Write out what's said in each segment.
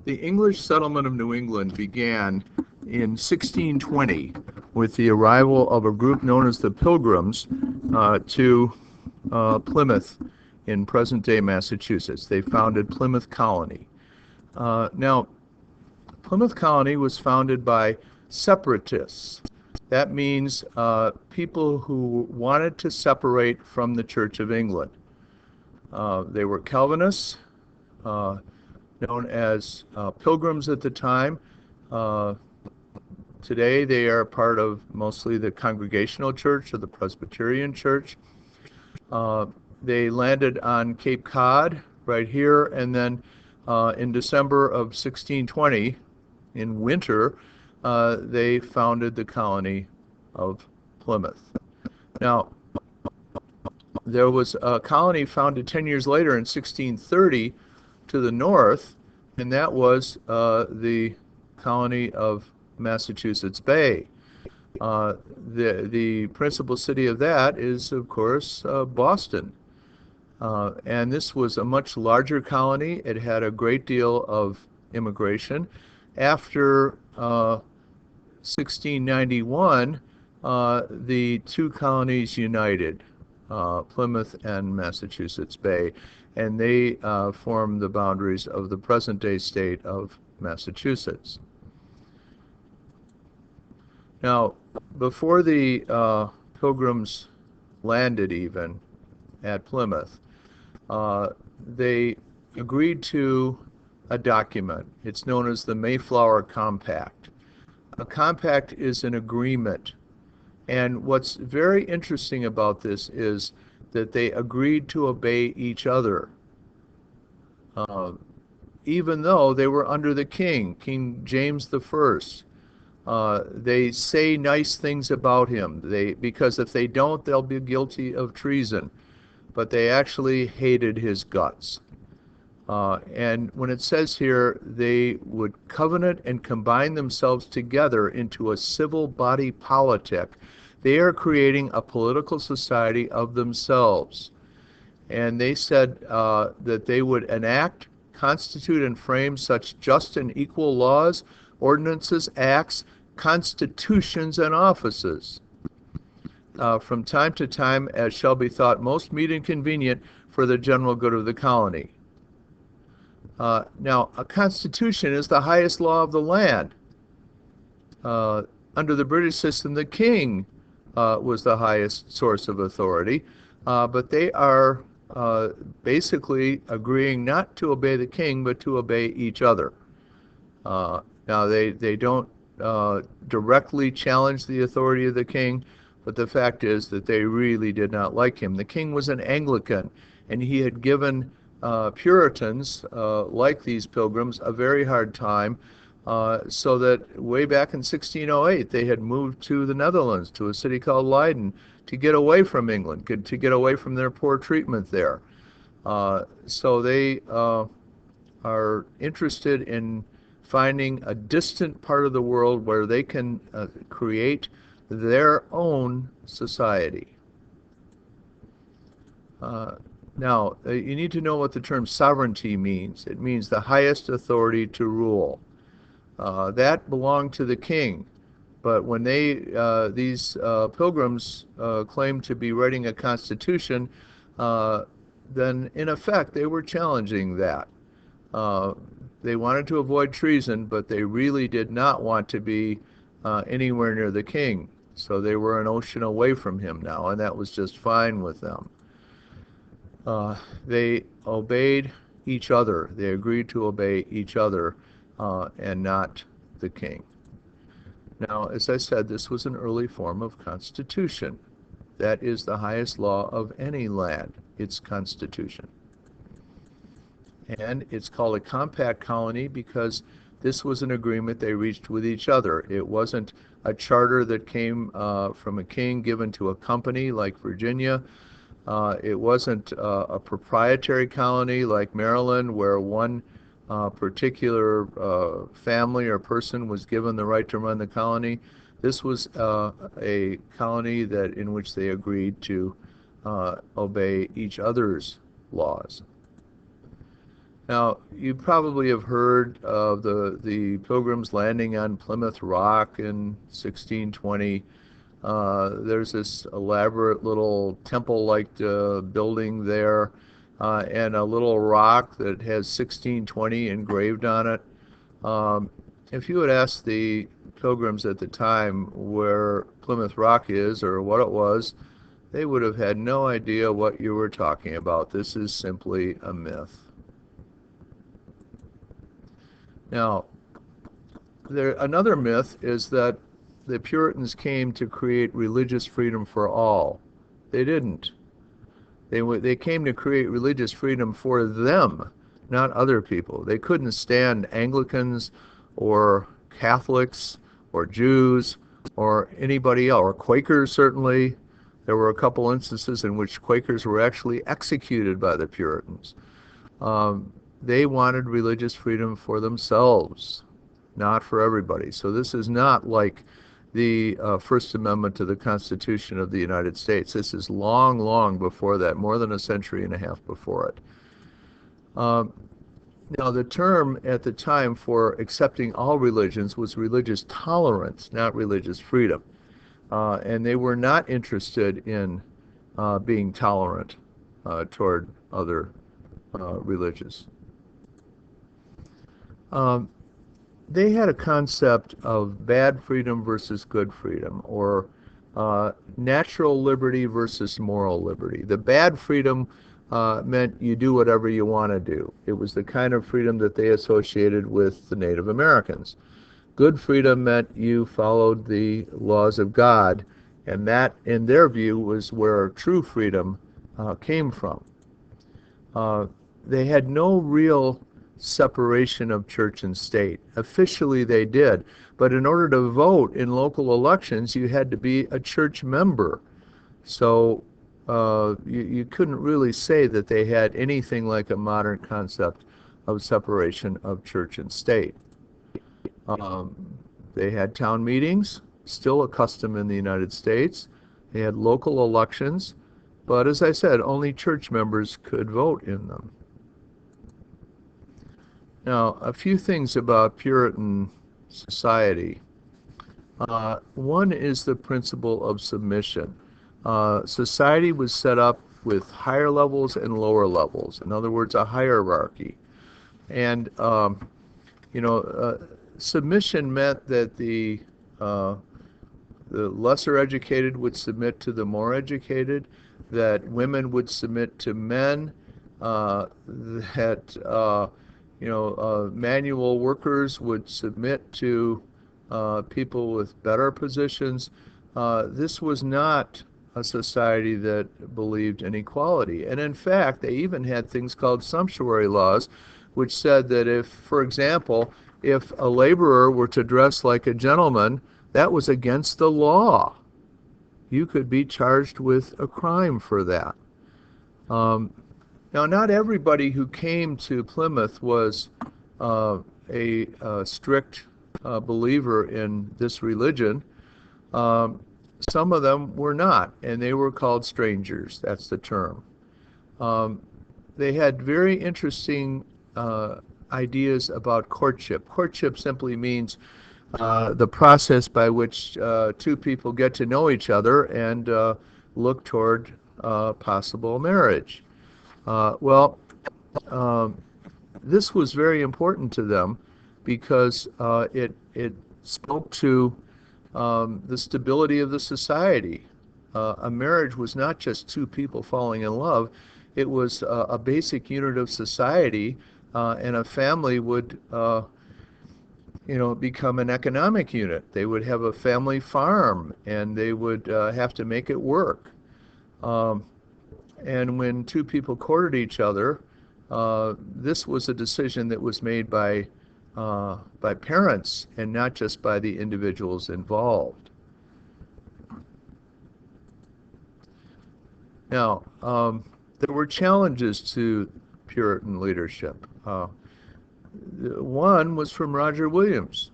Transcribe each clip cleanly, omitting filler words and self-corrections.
The English settlement of New England began in 1620 with the arrival of a group known as the Pilgrims to Plymouth in present-day Massachusetts. They founded Plymouth Colony. Now, Plymouth Colony was founded by separatists. That means people who wanted to separate from the Church of England. They were Calvinists, known as Pilgrims at the time. Today they are part of mostly the Congregational Church or the Presbyterian Church. They landed on Cape Cod right here, and then in December of 1620, in winter, they founded the colony of Plymouth. Now, there was a colony founded 10 years later in 1630 to the north, and that was the colony of Massachusetts Bay. The principal city of that is, of course, Boston. And this was a much larger colony. It had a great deal of immigration. After 1691, the two colonies united, Plymouth and Massachusetts Bay, and they formed the boundaries of the present-day state of Massachusetts. Now, before the Pilgrims landed even at Plymouth, they agreed to a document. It's known as the Mayflower Compact. A compact is an agreement. And what's very interesting about this is that they agreed to obey each other, even though they were under the king, King James I. They say nice things about him, because if they don't, they'll be guilty of treason. But they actually hated his guts. And when it says here, they would covenant and combine themselves together into a civil body politic, they are creating a political society of themselves. And they said that they would enact, constitute, and frame such just and equal laws, ordinances, acts, constitutions, and offices from time to time as shall be thought most meet and convenient for the general good of the colony. Now, a constitution is the highest law of the land. Under the British system, the king was the highest source of authority, but they are basically agreeing not to obey the king, but to obey each other. Now, they don't directly challenge the authority of the king, but the fact is that they really did not like him. The king was an Anglican, and he had given Puritans, like these Pilgrims, a very hard time, so that way back in 1608, they had moved to the Netherlands, to a city called Leiden, to get away from England, to get away from their poor treatment there. So they are interested in finding a distant part of the world where they can create their own society. Now, you need to know what the term sovereignty means. It means the highest authority to rule. That belonged to the king. But when these Pilgrims claimed to be writing a constitution, then in effect they were challenging that. They wanted to avoid treason, but they really did not want to be anywhere near the king. So they were an ocean away from him now, and that was just fine with them. They obeyed each other. They agreed to obey each other and not the king. Now, as I said, this was an early form of constitution. That is the highest law of any land, its constitution. And it's called a compact colony because this was an agreement they reached with each other. It wasn't a charter that came from a king given to a company like Virginia. It wasn't a proprietary colony like Maryland, where one particular family or person was given the right to run the colony. This was a colony in which they agreed to obey each other's laws. Now, you probably have heard of the Pilgrims landing on Plymouth Rock in 1620. There's this elaborate little temple-like building there, and a little rock that has 1620 engraved on it. Um, if you had asked the Pilgrims at the time where Plymouth Rock is or what it was, they would have had no idea what you were talking about. This is simply a myth. Now, another myth is that the Puritans came to create religious freedom for all. They didn't. They came to create religious freedom for them, not other people. They couldn't stand Anglicans or Catholics or Jews or anybody else, or Quakers certainly. There were a couple instances in which Quakers were actually executed by the Puritans. They wanted religious freedom for themselves, not for everybody. So this is not like the First Amendment to the Constitution of the United States. This is long, long before that, more than a century and a half before it. Now, the term at the time for accepting all religions was religious tolerance, not religious freedom. And they were not interested in being tolerant toward other religions. They had a concept of bad freedom versus good freedom, or natural liberty versus moral liberty. The bad freedom meant you do whatever you want to do. It was the kind of freedom that they associated with the Native Americans. Good freedom meant you followed the laws of God, and that, in their view, was where true freedom came from. They had no real separation of church and state. Officially they did, but in order to vote in local elections, you had to be a church member. So you couldn't really say that they had anything like a modern concept of separation of church and state. They had town meetings, still a custom in the United States. They had local elections, but as I said, only church members could vote in them. Now, a few things about Puritan society. One is the principle of submission. Society was set up with higher levels and lower levels. In other words, a hierarchy. And, submission meant that the lesser educated would submit to the more educated, that women would submit to men, that manual workers would submit to people with better positions. This was not a society that believed in equality. And in fact, they even had things called sumptuary laws, which said that if, for example, if a laborer were to dress like a gentleman, that was against the law. You could be charged with a crime for that. Now, not everybody who came to Plymouth was a strict believer in this religion. Some of them were not, and they were called strangers. That's the term. They had very interesting ideas about courtship. Courtship simply means the process by which two people get to know each other and look toward possible marriage. This was very important to them because it spoke to the stability of the society. A marriage was not just two people falling in love. It was a basic unit of society, and a family would become an economic unit. They would have a family farm, and they would have to make it work. And when two people courted each other, this was a decision that was made by parents and not just by the individuals involved. Now, there were challenges to Puritan leadership. One was from Roger Williams.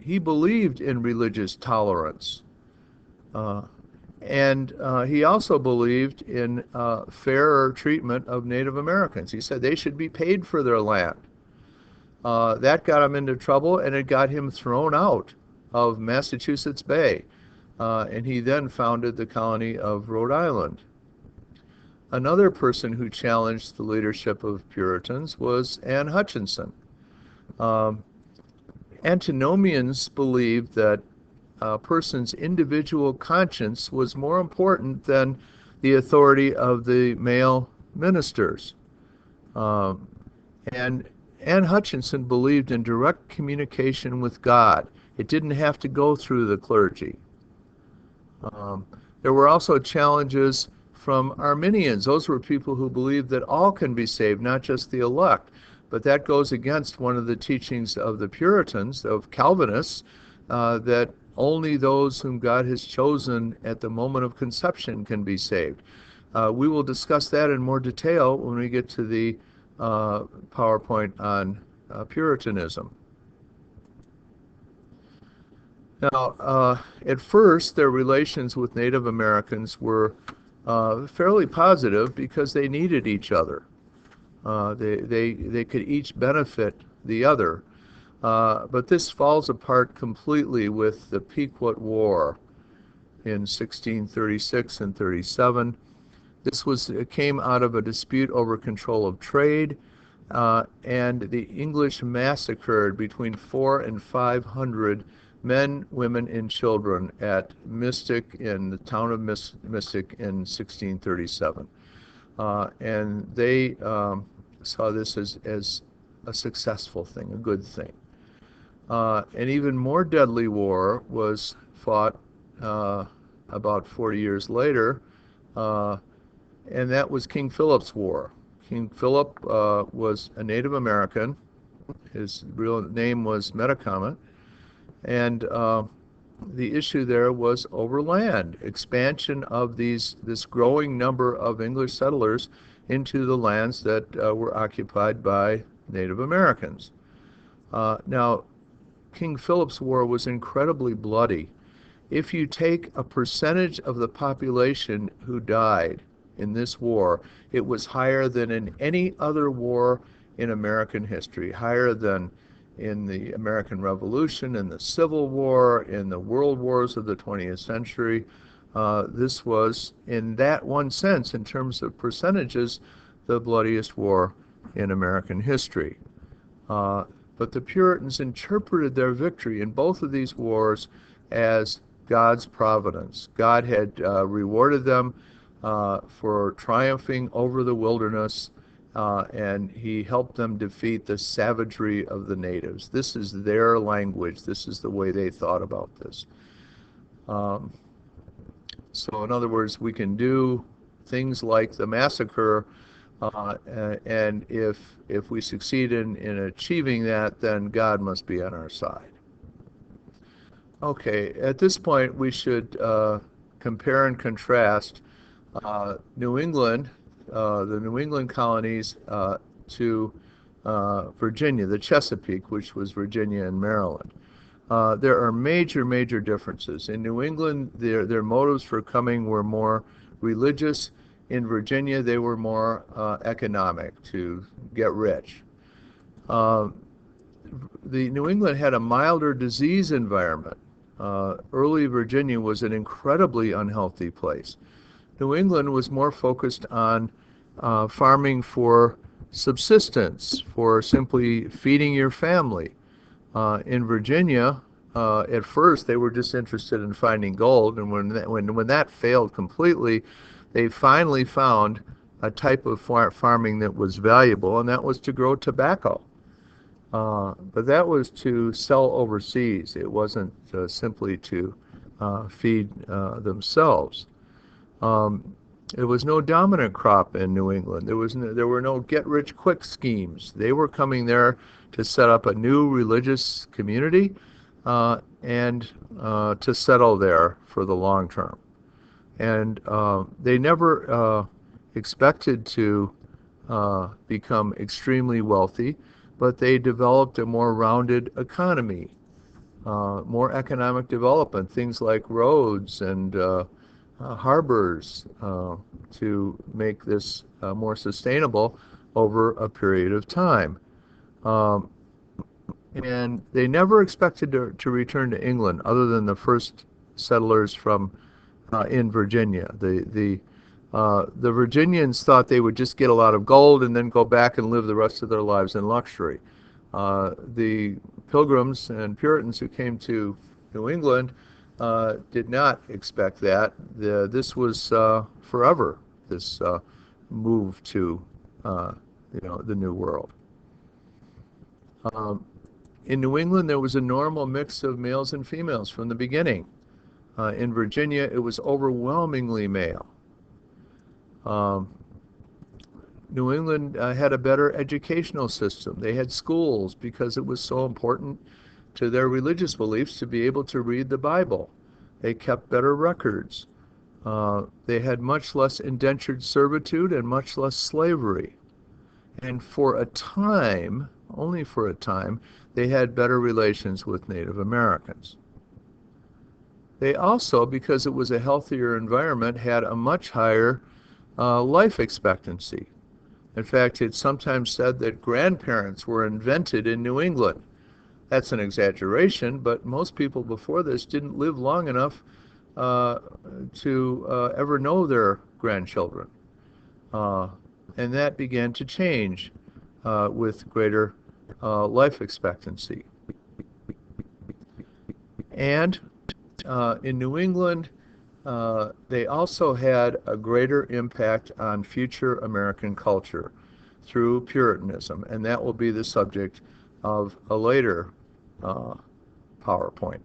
He believed in religious tolerance. And he also believed in fairer treatment of Native Americans. He said they should be paid for their land. That got him into trouble, and it got him thrown out of Massachusetts Bay. And he then founded the colony of Rhode Island. Another person who challenged the leadership of Puritans was Anne Hutchinson. Um, Antinomians believed that a person's individual conscience was more important than the authority of the male ministers. Um, and Anne Hutchinson believed in direct communication with God. It didn't have to go through the clergy. There were also challenges from Arminians. Those were people who believed that all can be saved, not just the elect. But that goes against one of the teachings of the Puritans, of Calvinists, that only those whom God has chosen at the moment of conception can be saved. We will discuss that in more detail when we get to the PowerPoint on Puritanism. Now, at first, their relations with Native Americans were fairly positive because they needed each other. They could each benefit the other. But this falls apart completely with the Pequot War in 1636 and 37. It came out of a dispute over control of trade, and the English massacred between 400 and 500 men, women, and children at Mystic, in the town of Mystic, in 1637. And they saw this as a successful thing, a good thing. An even more deadly war was fought about 40 years later, and that was King Philip's War. King Philip was a Native American. His real name was Metacomet, and the issue there was over land, expansion of this growing number of English settlers into the lands that were occupied by Native Americans. Now, King Philip's War was incredibly bloody. If you take a percentage of the population who died in this war, it was higher than in any other war in American history, higher than in the American Revolution, in the Civil War, in the World Wars of the 20th century. This was, in that one sense, in terms of percentages, the bloodiest war in American history. But the Puritans interpreted their victory in both of these wars as God's providence. God had rewarded them for triumphing over the wilderness, and he helped them defeat the savagery of the natives. This is their language. This is the way they thought about this. So in other words, we can do things like the massacre, and if we succeed in achieving that, then God must be on our side. Okay, at this point we should compare and contrast New England, the New England colonies, to Virginia, the Chesapeake, which was Virginia and Maryland. There are major differences. In New England, their motives for coming were more religious. In Virginia, they were more economic, to get rich. The New England had a milder disease environment. Early Virginia was an incredibly unhealthy place. New England was more focused on farming for subsistence, for simply feeding your family. In Virginia, at first, they were just interested in finding gold, and when that failed completely, they finally found a type of farming that was valuable, and that was to grow tobacco. But that was to sell overseas. It wasn't simply to feed themselves. There was no dominant crop in New England. There were no get-rich-quick schemes. They were coming there to set up a new religious community and to settle there for the long term. And they never expected to become extremely wealthy, but they developed a more rounded economy, more economic development, things like roads and harbors to make this more sustainable over a period of time. Um, and they never expected to return to England other than the first settlers from in Virginia. The Virginians thought they would just get a lot of gold and then go back and live the rest of their lives in luxury. The Pilgrims and Puritans who came to New England did not expect that. This was forever, this move to the New World. Um, in New England, there was a normal mix of males and females from the beginning. In Virginia, it was overwhelmingly male. Um, New England had a better educational system. They had schools because it was so important to their religious beliefs to be able to read the Bible. They kept better records. They had much less indentured servitude and much less slavery. And for a time, only for a time, they had better relations with Native Americans. They also, because it was a healthier environment, had a much higher life expectancy. In fact, it's sometimes said that grandparents were invented in New England. That's an exaggeration, but most people before this didn't live long enough to ever know their grandchildren. And that began to change with greater life expectancy. And in New England, they also had a greater impact on future American culture through Puritanism, and that will be the subject of a later PowerPoint.